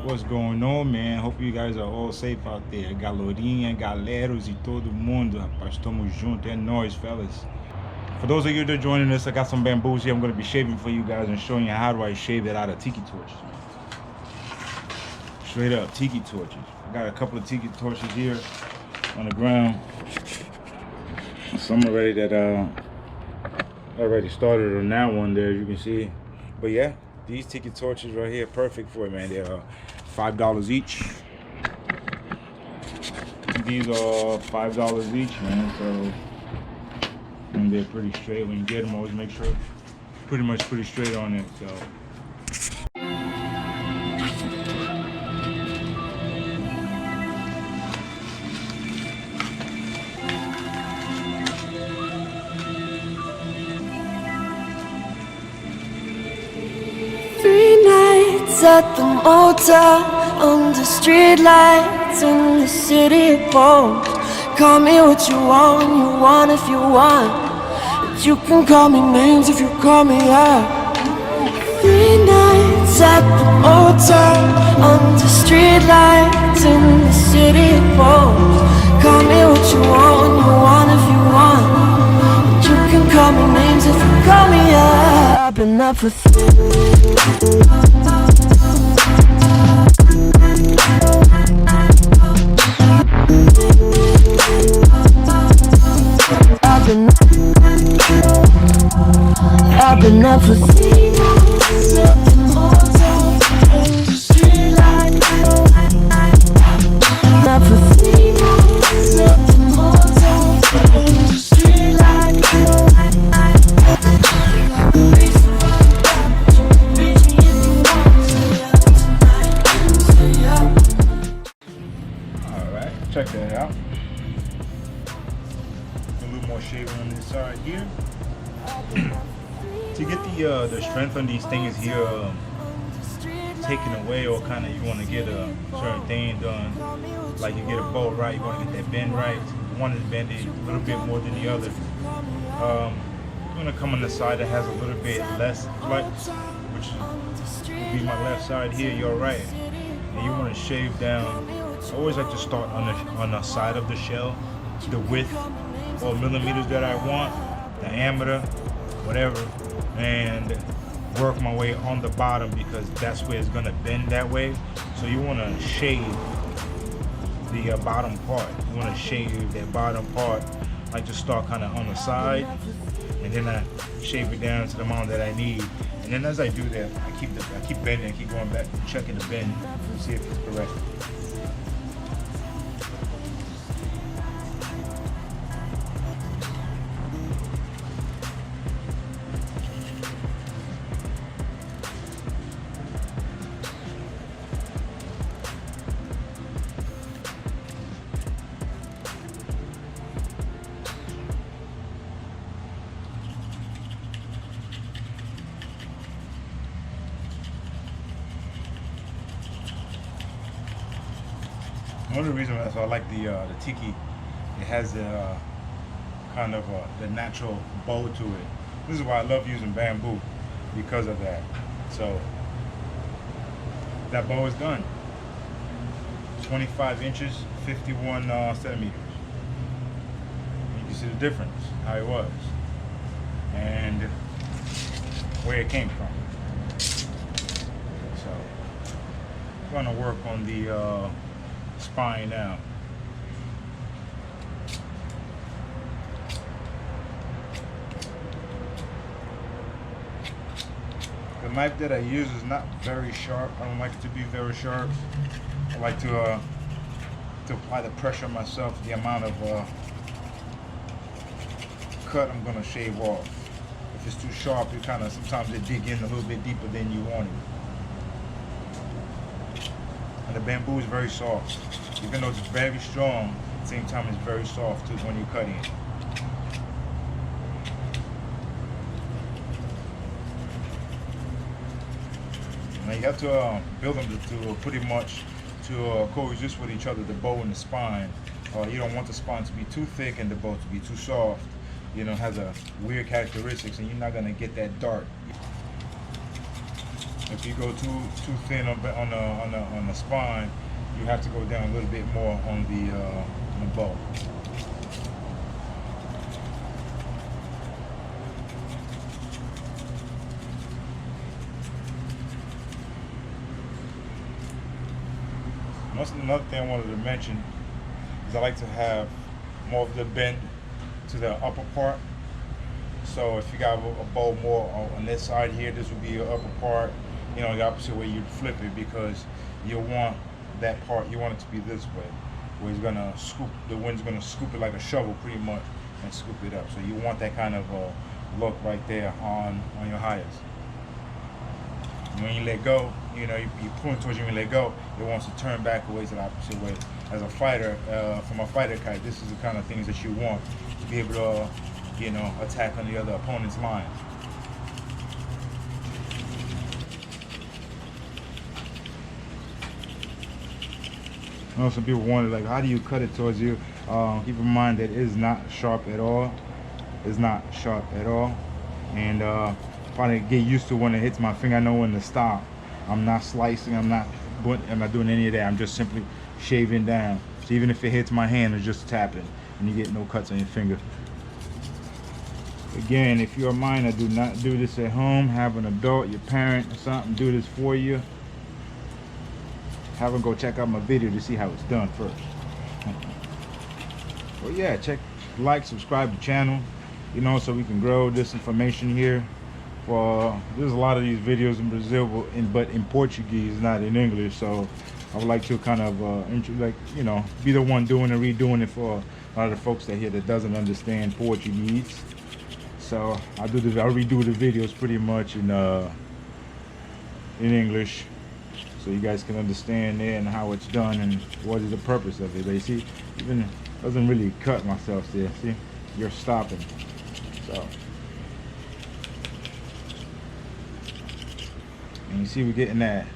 What's going on, man? Hope you guys are all safe out there. Galorinha, galeros e todo mundo, rapaz. Tamo junto. É nóis, fellas. For those of you that are joining us, I got some bamboos here. I'm going to be shaving for you guys and showing you how do I shave it out of tiki torches. Straight up tiki torches. I got a couple of tiki torches here on the ground. Some already that already started on that one there, you can see. But yeah, these tiki torches right here, perfect for it, man. They're $5 each. These are $5 each, man. So, and they're pretty straight. When you get them, always make sure pretty straight on it. So. At the motel, under street lights in the city of bones. Call me what you want when you want if you want. But you can call me names if you call me out. 3 nights at the motel, under street lights in the city of bones. Call me what you want when you want if you want. But you can call me names if you call me out. I've been up for I've been up for Alright, check that out. A little more shaving on this side here. To get the strength on these things here taken away, or kind of you want to get a certain thing done, like you get a bolt right, you want to get that bend right. One is bending a little bit more than the other. I'm going to come on the side that has a little bit less flex, which would be my left side here, your right. And you want to shave down. I always like to start on the side of the shell, the width or millimeters that I want, diameter, whatever, and work my way on the bottom because that's where it's gonna bend that way. So you want to shave the bottom part. You want to shave that bottom part. I like to start kind of on the side, and then I shave it down to the amount that I need. And then as I do that, I keep bending, I keep going back, checking the bend to see if it's correct. One of the reasons I like the Tiki, it has a kind of the natural bow to it. This is why I love using bamboo, because of that. So that bow is done. 25 inches, 51 centimeters. You can see the difference, how it was, and where it came from. So I'm gonna work on the spine now. The knife that I use is not very sharp. I don't like it to be very sharp. I like to apply the pressure myself, the amount of cut I'm gonna shave off. If it's too sharp, you kind of sometimes it dig in a little bit deeper than you want it. And the bamboo is very soft. Even though it's very strong, at the same time it's very soft too when you're cutting it. Now you have to build them to pretty much to coexist with each other, the bow and the spine. You don't want the spine to be too thick and the bow to be too soft. You know, has a weird characteristics, and you're not gonna get that dart. If you go too thin on the spine, you have to go down a little bit more on the bolt. Another thing I wanted to mention is I like to have more of the bend to the upper part. So if you got a bowl more on this side here, this would be your upper part. You know, the opposite way you'd flip it, because you want that part, you want it to be this way, where it's gonna scoop, the wind's gonna scoop it like a shovel pretty much and scoop it up. So you want that kind of look right there on your highest. When you let go, you know, you're pulling towards you. When you let go, it wants to turn back away to the opposite way. As a fighter, from a fighter kite, this is the kind of things that you want to be able to, you know, attack on the other opponent's line. I know some people wonder, like, how do you cut it towards you? Keep in mind that it is not sharp at all. It's not sharp at all. And probably get used to when it hits my finger. I know when to stop. I'm not slicing, I'm not doing any of that. I'm just simply shaving down. So even if it hits my hand, it's just tapping and you get no cuts on your finger. Again, if you're a minor, do not do this at home. Have an adult, your parent or something, do this for you. Have them go check out my video to see how it's done first. Well, yeah, like, subscribe to the channel, you know, so we can grow this information here. There's a lot of these videos in Brazil, but in Portuguese, not in English. So I would like to kind of, you know, be the one doing and redoing it for a lot of the folks that here that doesn't understand Portuguese. So I'll redo the videos pretty much in English, so you guys can understand it and how it's done and what is the purpose of it. But you see, even doesn't really cut myself there. See, you're stopping. So. And you see we're getting that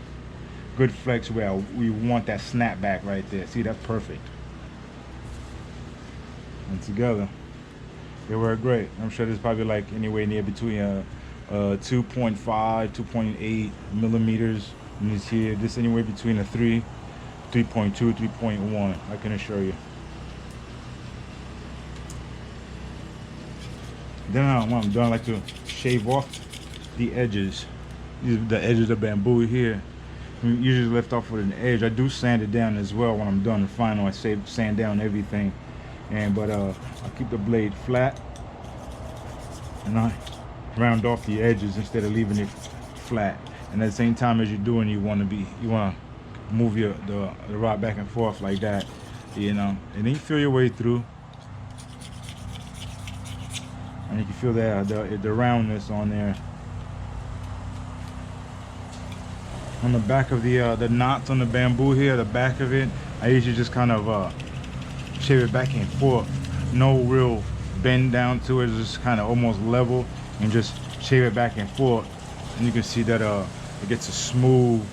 good flex where we want that snap back right there. See, that's perfect. And together, they work great. I'm sure there's probably like anywhere near between 2.5, 2.8 millimeters in this here. This anywhere between a 3, 3.2, 3.1, I can assure you. Then when I'm done, I like to shave off the edges. These are the edges of bamboo here. You usually lift off with an edge. I do sand it down as well when I'm done the final. I sand down everything, but I keep the blade flat and I round off the edges instead of leaving it flat. And at the same time as you're doing, you want to move the rod back and forth like that, you know. And then you feel your way through, and you can feel the roundness on there. On the back of the knots on the bamboo here, the back of it, I usually just kind of shave it back and forth. No real bend down to it, it's just kind of almost level, and just shave it back and forth. And you can see that it gets a smooth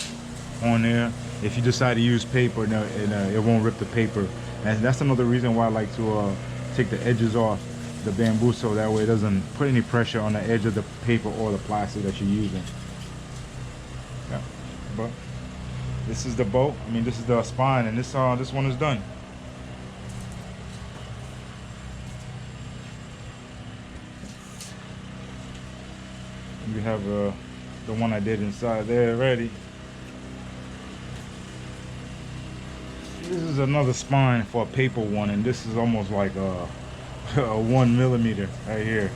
on there. If you decide to use paper, it won't rip the paper. And that's another reason why I like to take the edges off the bamboo, so that way it doesn't put any pressure on the edge of the paper or the plastic that you're using. Yeah. But this is the bolt. I mean, this is the spine, and this one is done. We have the one I did inside there already. This is another spine for a paper one, and this is almost like a 1 millimeter right here.